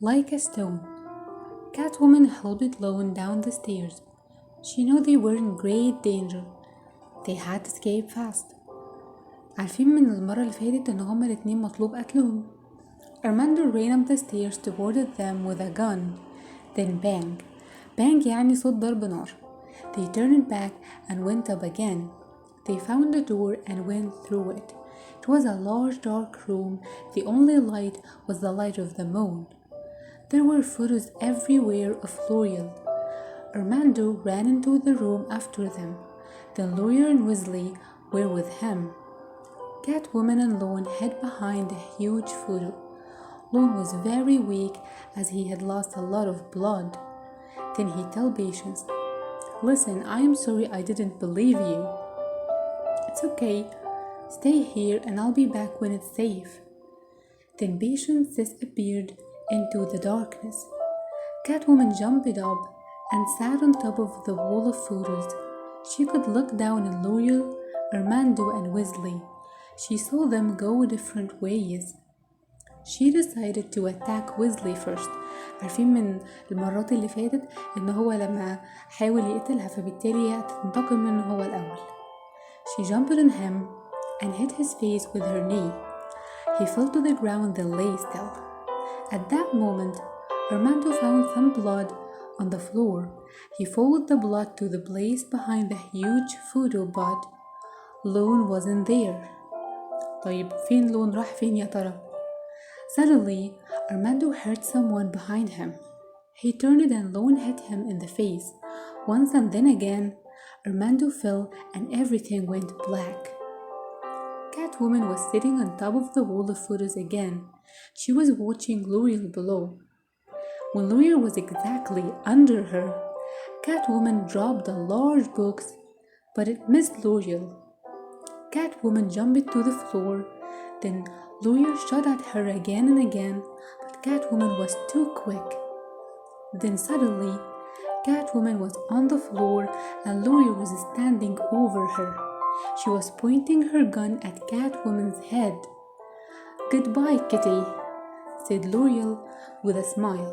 Like a stone, Catwoman helped Lone down the stairs. She knew they were in great danger. They had to escape fast. عارفين من المرة اللي فاتت إن هما الاتنين مطلوب قتلهم. Armando ran up the stairs toward them with a gun. Then bang. Bang يعني صوت ضرب نار. They turned back and went up again. They found the door and went through it. It was a large dark room. The only light was the light of the moon. There were photos everywhere of L'Oreal. Armando ran into the room after them. The lawyer and Weasley were with him. Catwoman and Lone hid behind a huge photo. Lone was very weak as he had lost a lot of blood. Then he told Patience, "Listen, I am sorry I didn't believe you. It's okay. Stay here and I'll be back when it's safe." Then Patience disappeared into the darkness. Catwoman jumped up and sat on top of the wall of photos. She could look down on L'Oreal, Armando, and Weasley. She saw them go different ways. She decided to attack Weasley first. عارفين من المرات اللي فاتت إن هو لما حاول يقتلها فبالتالي هي تنتقم منه هو الأول. She jumped on him and hit his face with her knee. He fell to the ground and lay still. At that moment, Armando found some blood on the floor. He followed the blood to the place behind the huge photo, but Lone wasn't there. طيب فين لون؟ راح فين يا ترى؟ Suddenly, Armando heard someone behind him. He turned and Lone hit him in the face. Once and then again, Armando fell and everything went black. Catwoman was sitting on top of the wall of photos again. She was watching L'Oreal below. When L'Oreal was exactly under her, Catwoman dropped a large box, but it missed L'Oreal. Catwoman jumped to the floor. Then L'Oreal shot at her again and again, but Catwoman was too quick. Then suddenly, Catwoman was on the floor and L'Oreal was standing over her. She was pointing her gun at Catwoman's head. "Goodbye, Kitty," said L'Oreal with a smile.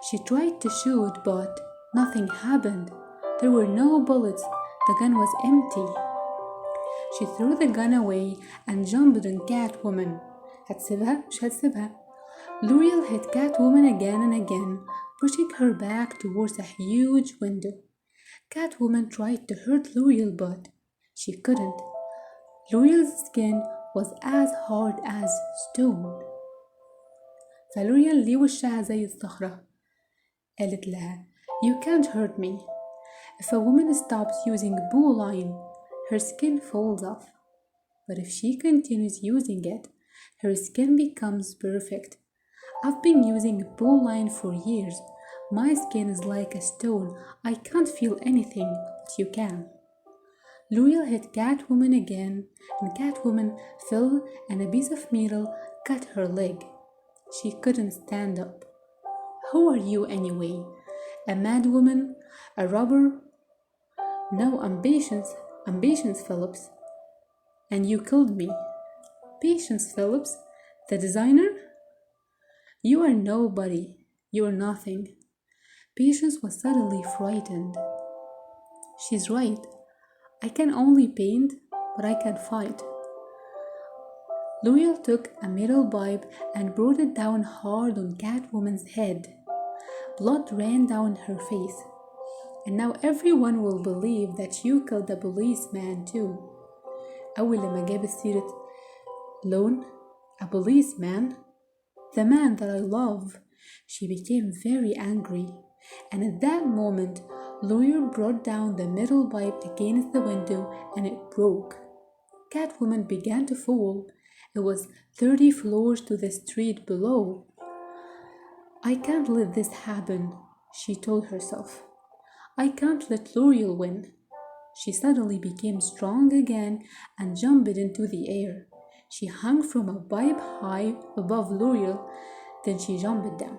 She tried to shoot, but nothing happened. There were no bullets. The gun was empty. She threw the gun away and jumped on Catwoman. هتسيبها؟ مش هتسيبها. L'Oreal hit Catwoman again and again, pushing her back towards a huge window. Catwoman tried to hurt L'Oreal, but she couldn't. L'Oreal's skin was as hard as stone. فلوريال ليه وشها زي الصخرة. قالت لها, "You can't hurt me. If a woman stops using Booline, her skin falls off. But if she continues using it, her skin becomes perfect. I've been using Booline for years. My skin is like a stone. I can't feel anything, but you can." L'Oreal hit Catwoman again, and Catwoman fell and a piece of metal cut her leg. She couldn't stand up. "Who are you anyway? A mad woman? A robber?" "No, I'm Patience. I'm Patience Phillips. And you killed me." "Patience Phillips? The designer?" "You are nobody. You're nothing." Patience was suddenly frightened. "She's right. I can only paint, but I can fight." L'Oreal took a metal pipe and brought it down hard on Catwoman's head. Blood ran down her face. "And now everyone will believe that you killed the policeman too." أول لما جاب سيرة Lone, a policeman, the man that I love, she became very angry. And at that moment, L'Oreal brought down the metal pipe against the window and it broke. Catwoman began to fall. It was 30 floors to the street below. "I can't let this happen," she told herself. "I can't let L'Oreal win." She suddenly became strong again and jumped into the air. She hung from a pipe high above L'Oreal, then she jumped down,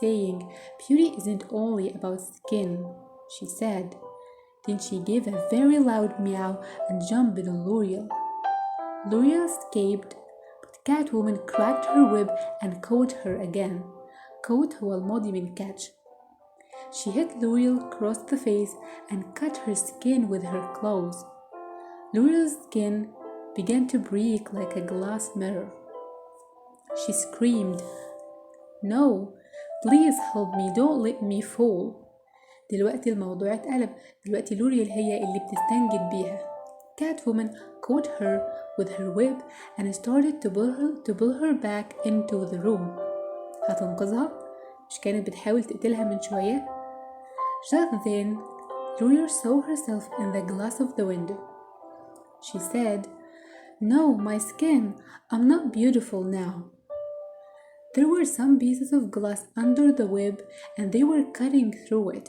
saying, "Beauty isn't only about skin," she said. Then she gave a very loud meow and jumped on L'Oreal. L'Oreal escaped, but Catwoman cracked her whip and caught her again. coat هو الماضي من catch. She hit L'Oreal across the face and cut her skin with her claws. L'Oreal's skin began to break like a glass mirror. She screamed, "No, please help me, don't let me fall." دلوقتي الموضوع اتقلب. دلوقتي لوريال هي اللي بتستنجد بيها. Catwoman caught her with her whip and started to pull her back into the room. هتنقذها؟ مش كانت بتحاول تقتلها من شوية؟ Just then, L'Oreal saw herself in the glass of the window. She said, "No, my skin, I'm not beautiful now." There were some pieces of glass under the web and they were cutting through it.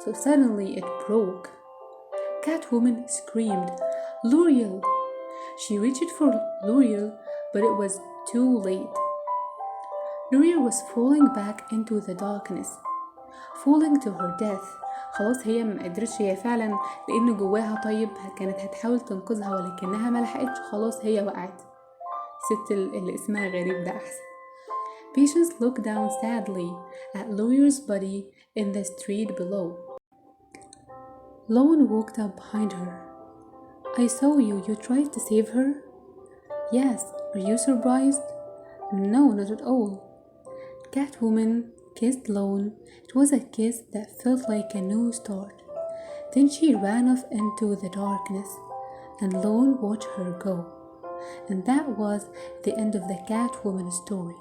So suddenly it broke. Catwoman screamed, "L'Oreal!" She reached for L'Oreal, but it was too late. L'Oreal was falling back into the darkness, falling to her death. خلاص هي ما قدرتش هي فعلا، لأن جواها طيب كانت هتحاول تنقذها ولكنها ما لحقتش. خلاص هي وقعت. الست اللي اسمها غريب ده أحسن. Patience looked down sadly at L'Oreal's body in the street below. Lone walked up behind her. "I saw you. You tried to save her?" "Yes. Are you surprised?" "No, not at all." Catwoman kissed Lone. It was a kiss that felt like a new start. Then she ran off into the darkness, and Lone watched her go. And that was the end of the Catwoman story.